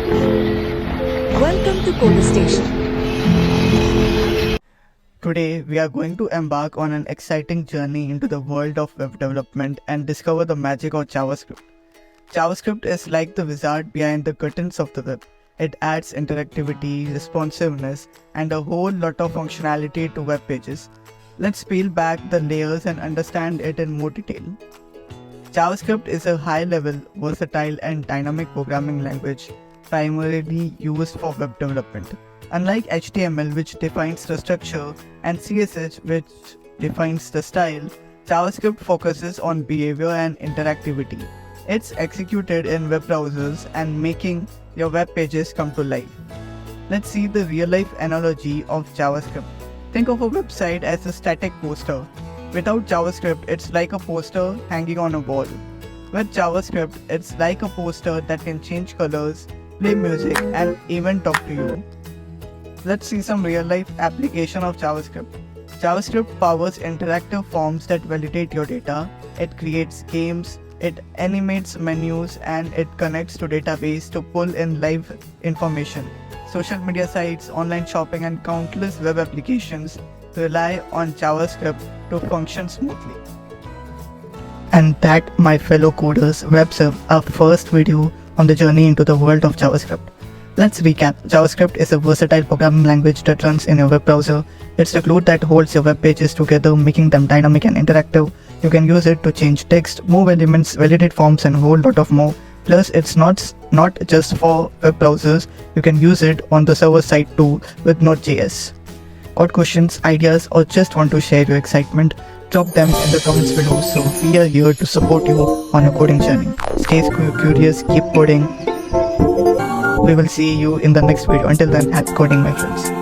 Welcome to Code Station. Today, we are going to embark on an exciting journey into the world of web development and discover the magic of JavaScript. JavaScript is like the wizard behind the curtains of the web. It adds interactivity, responsiveness, and a whole lot of functionality to web pages. Let's peel back the layers and understand it in more detail. JavaScript is a high-level, versatile, and dynamic programming language primarily used for web development. Unlike HTML, which defines the structure, and CSS, which defines the style, JavaScript focuses on behavior and interactivity. It's executed in web browsers and making your web pages come to life. Let's see the real-life analogy of JavaScript. Think of a website as a static poster. Without JavaScript, it's like a poster hanging on a wall. With JavaScript, it's like a poster that can change colors, play music, and even talk to you. Let's see some real-life application of JavaScript. JavaScript powers interactive forms that validate your data. It creates games, it animates menus, and it connects to database to pull in live information. Social media sites, online shopping, and countless web applications rely on JavaScript to function smoothly. And that, my fellow coders, wraps up our first video on the journey into the world of JavaScript. Let's recap. JavaScript is a versatile programming language that runs in your web browser. It's the glue that holds your web pages together, making them dynamic and interactive. You can use it to change text, move elements, validate forms, and a whole lot of more. Plus, it's not just for web browsers. You can use it on the server side too with Node.js. Got questions, ideas, or just want to share your excitement? Drop them in the comments below. So we are here to support you on your coding journey. Stay curious, keep coding. We will see you in the next video. Until then, happy coding, my friends.